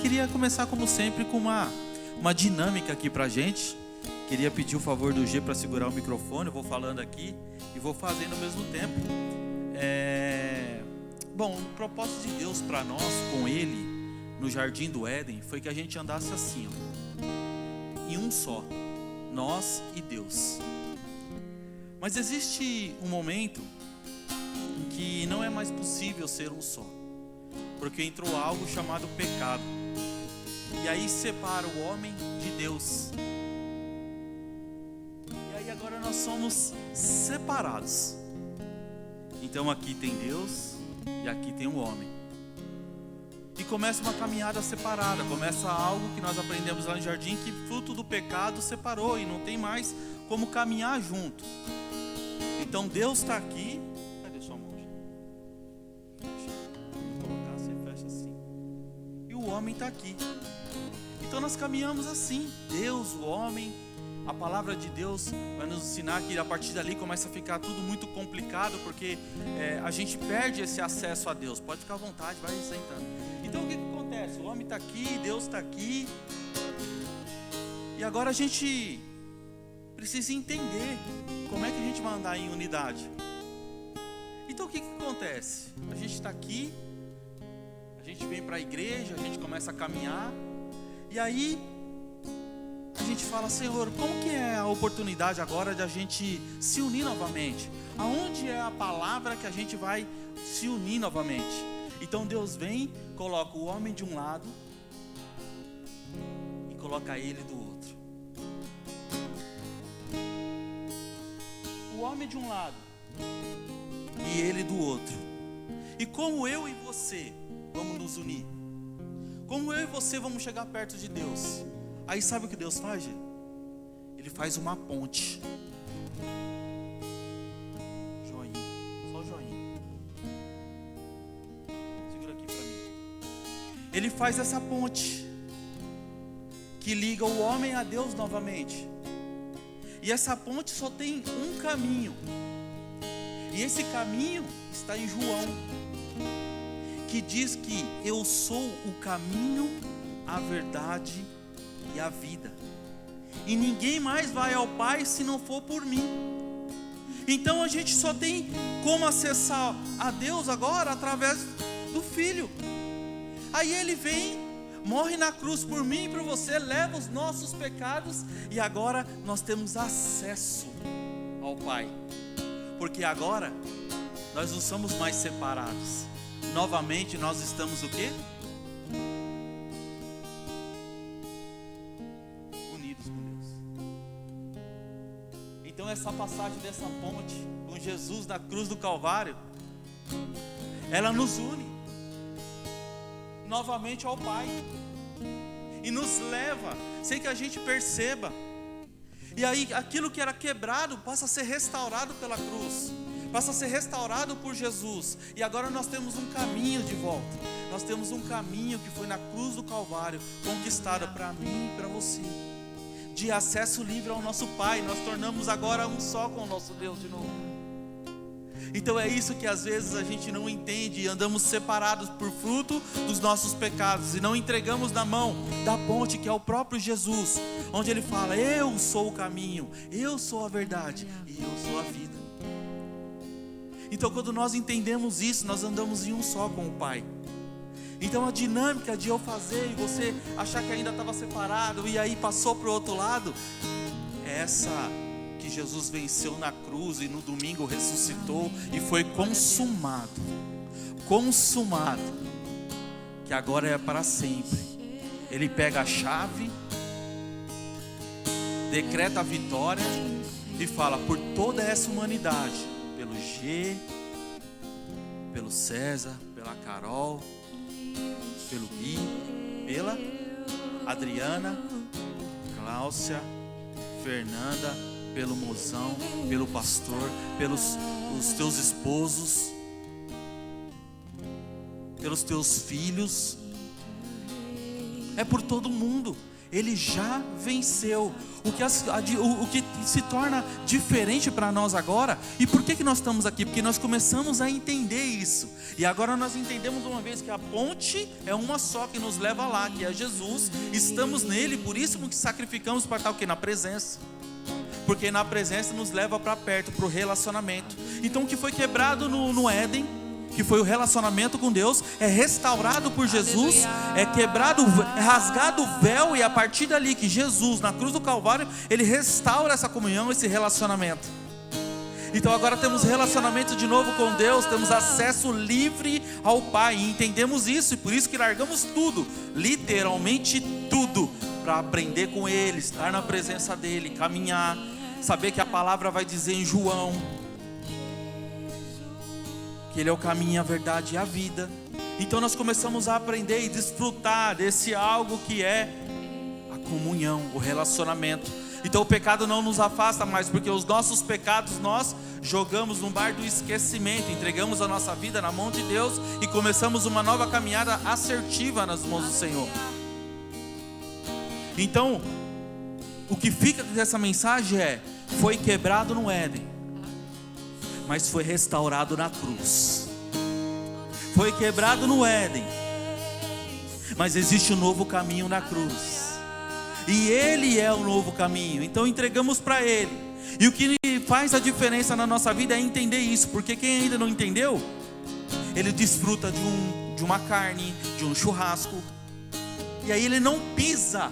queria começar como sempre com uma dinâmica aqui pra gente. Queria pedir o favor do G para segurar o microfone. Eu vou falando aqui e vou fazendo ao mesmo tempo. Bom, o propósito de Deus para nós, com Ele, no Jardim do Éden, foi que a gente andasse assim, ó, em um só, nós e Deus. Mas existe um momento em que não é mais possível ser um só, porque entrou algo chamado pecado, e aí separa o homem de Deus. E aí agora nós somos separados. Então aqui tem Deus e aqui tem o homem. E começa uma caminhada separada, começa algo que nós aprendemos lá no jardim, que fruto do pecado separou e não tem mais como caminhar junto. Então Deus está aqui. Cadê sua mão? Fecha. Vou colocar, você fecha assim. E o homem está aqui. Então nós caminhamos assim, Deus, o homem. A palavra de Deus vai nos ensinar que a partir dali começa a ficar tudo muito complicado, porque a gente perde esse acesso a Deus. Pode ficar à vontade, vai sentando. Então o que acontece? O homem está aqui, Deus está aqui. E agora a gente precisa entender como é que a gente vai andar em unidade. Então o que acontece? A gente está aqui, a gente vem para a igreja, a gente começa a caminhar, e aí a gente fala: Senhor, como que é a oportunidade agora de a gente se unir novamente? Aonde é a palavra que a gente vai se unir novamente? Então Deus vem, coloca o homem de um lado e coloca ele do outro. O homem de um lado e ele do outro. E como eu e você vamos nos unir? Como eu e você vamos chegar perto de Deus? Aí sabe o que Deus faz, gente? Ele faz uma ponte. Joinha, só joinha. Segura aqui para mim. Ele faz essa ponte que liga o homem a Deus novamente. E essa ponte só tem um caminho. E esse caminho está em João, que diz que eu sou o caminho, a verdade e a vida, e ninguém mais vai ao Pai se não for por mim. Então a gente só tem como acessar a Deus agora através do Filho. Aí Ele vem, morre na cruz por mim e por você, leva os nossos pecados, e agora nós temos acesso ao Pai, porque agora nós não somos mais separados. Novamente nós estamos o quê? Então essa passagem dessa ponte com Jesus na cruz do Calvário, ela nos une novamente ao Pai e nos leva sem que a gente perceba. E aí aquilo que era quebrado passa a ser restaurado pela cruz, passa a ser restaurado por Jesus. E agora nós temos um caminho de volta. Nós temos um caminho que foi na cruz do Calvário, conquistado para mim e para você, de acesso livre ao nosso Pai. Nós tornamos agora um só com o nosso Deus de novo. Então é isso que às vezes a gente não entende, e andamos separados por fruto dos nossos pecados, e não entregamos na mão da ponte que é o próprio Jesus, onde Ele fala: eu sou o caminho, eu sou a verdade e eu sou a vida. Então quando nós entendemos isso, nós andamos em um só com o Pai. Então a dinâmica de eu fazer e você achar que ainda estava separado e aí passou para o outro lado, é essa que Jesus venceu na cruz e no domingo ressuscitou e foi consumado. Consumado. Que agora é para sempre. Ele pega a chave, decreta a vitória e fala por toda essa humanidade, pelo G, pelo César, pela Carol, pelo Gui, pela Adriana, Cláudia, Fernanda, pelo mozão, pelo pastor, pelos os teus esposos, pelos teus filhos. É por todo mundo. Ele já venceu. O que se torna diferente para nós agora, e por que nós estamos aqui? Porque nós começamos a entender isso, e agora nós entendemos de uma vez que a ponte é uma só que nos leva lá, que é Jesus. Estamos nele, por isso que sacrificamos para estar o quê? Na presença, porque na presença nos leva para perto, para o relacionamento. Então o que foi quebrado no Éden, que foi o relacionamento com Deus, é restaurado por Jesus, é quebrado, é rasgado o véu, e a partir dali que Jesus, na cruz do Calvário, Ele restaura essa comunhão, esse relacionamento. Então agora temos relacionamento de novo com Deus, temos acesso livre ao Pai, e entendemos isso, e por isso que largamos tudo, literalmente tudo, para aprender com Ele, estar na presença dEle, caminhar, saber que a palavra vai dizer em João, que Ele é o caminho, a verdade e a vida. Então nós começamos a aprender e desfrutar desse algo que é a comunhão, o relacionamento. Então o pecado não nos afasta mais, porque os nossos pecados nós jogamos no mar do esquecimento, entregamos a nossa vida na mão de Deus e começamos uma nova caminhada assertiva nas mãos do Senhor. Então, o que fica dessa mensagem é: foi quebrado no Éden, mas foi restaurado na cruz. Foi quebrado no Éden, mas existe um novo caminho na cruz, e Ele é o novo caminho. Então entregamos para Ele, e o que faz a diferença na nossa vida é entender isso, porque quem ainda não entendeu, ele desfruta de uma carne, de um churrasco, e aí ele não pisa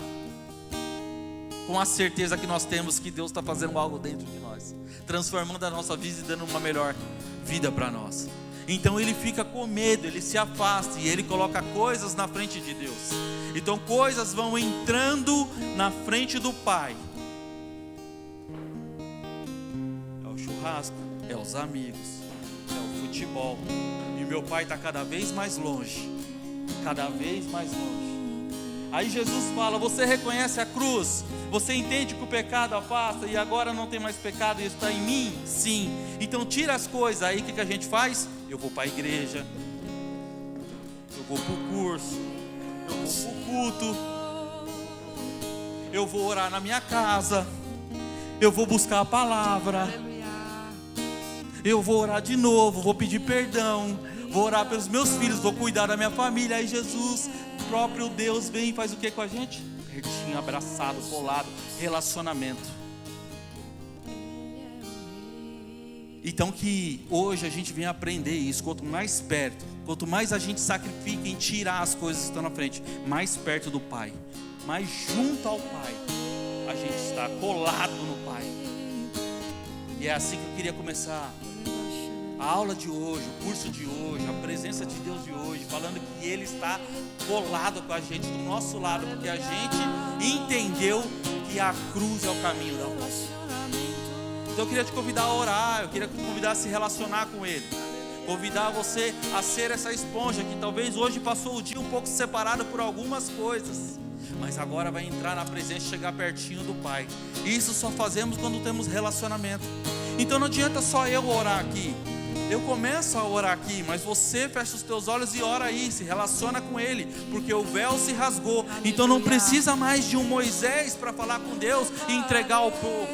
com a certeza que nós temos que Deus está fazendo algo dentro de nós, transformando a nossa vida e dando uma melhor vida para nós. Então ele fica com medo, ele se afasta, e ele coloca coisas na frente de Deus. Então coisas vão entrando na frente do Pai. É o churrasco, é os amigos, é o futebol, e meu Pai está cada vez mais longe, cada vez mais longe. Aí Jesus fala: você reconhece a cruz? Você entende que o pecado afasta e agora não tem mais pecado e está em mim? Sim. Então tira as coisas. Aí o que a gente faz? Eu vou para a igreja, eu vou para o curso, eu vou para o culto, eu vou orar na minha casa, eu vou buscar a palavra, eu vou orar de novo, vou pedir perdão, vou orar pelos meus filhos, vou cuidar da minha família. Aí Jesus, próprio Deus, vem e faz o que com a gente? Pertinho, abraçado, colado, relacionamento. Então que hoje a gente vem aprender isso. Quanto mais perto, quanto mais a gente sacrifica em tirar as coisas que estão na frente, mais perto do Pai, mais junto ao Pai a gente está, colado no Pai. E é assim que eu queria começar a aula de hoje, o curso de hoje, a presença de Deus de hoje, falando que Ele está colado com a gente, do nosso lado, porque a gente entendeu que a cruz é o caminho da luz. Então eu queria te convidar a orar, eu queria te convidar a se relacionar com Ele, convidar você a ser essa esponja que talvez hoje passou o dia um pouco separado por algumas coisas, mas agora vai entrar na presença e chegar pertinho do Pai. Isso só fazemos quando temos relacionamento. Então não adianta só eu orar aqui. Eu começo a orar aqui, mas você fecha os teus olhos e ora aí, se relaciona com Ele, porque o véu se rasgou. Então não precisa mais de um Moisés para falar com Deus e entregar ao povo.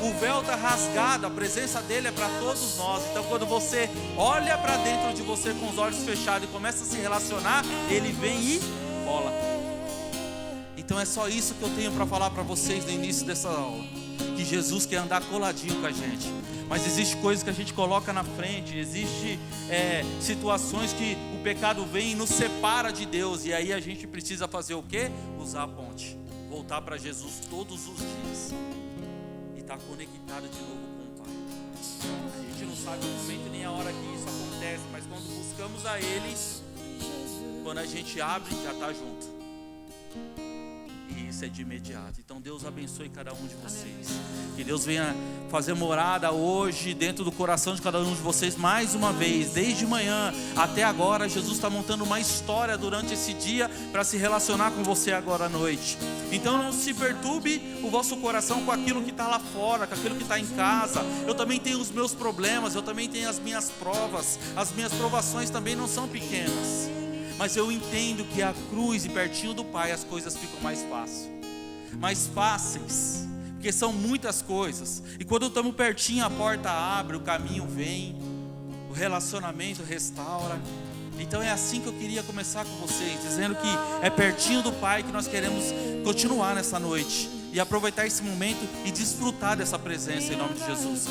O véu está rasgado, a presença dele é para todos nós. Então quando você olha para dentro de você com os olhos fechados e começa a se relacionar, Ele vem e bola. Então é só isso que eu tenho para falar para vocês no início dessa aula, que Jesus quer andar coladinho com a gente. Mas existe coisas que a gente coloca na frente, existe situações que o pecado vem e nos separa de Deus, e aí a gente precisa fazer o quê? Usar a ponte, voltar para Jesus todos os dias e estar conectado de novo com o Pai. A gente não sabe o momento nem a hora que isso acontece, mas quando buscamos a Ele, quando a gente abre, já está junto. Isso é de imediato. Então Deus abençoe cada um de vocês, que Deus venha fazer morada hoje dentro do coração de cada um de vocês mais uma vez, desde manhã até agora. Jesus está montando uma história durante esse dia para se relacionar com você agora à noite. Então não se perturbe o vosso coração com aquilo que está lá fora, com aquilo que está em casa. Eu também tenho os meus problemas, eu também tenho as minhas provas, as minhas provações também não são pequenas, mas eu entendo que a cruz e pertinho do Pai as coisas ficam mais fáceis. mais fáceis, porque são muitas coisas. E quando estamos pertinho, a porta abre, o caminho vem, o relacionamento restaura. Então é assim que eu queria começar com vocês, dizendo que é pertinho do Pai que nós queremos continuar nessa noite e aproveitar esse momento e desfrutar dessa presença em nome de Jesus.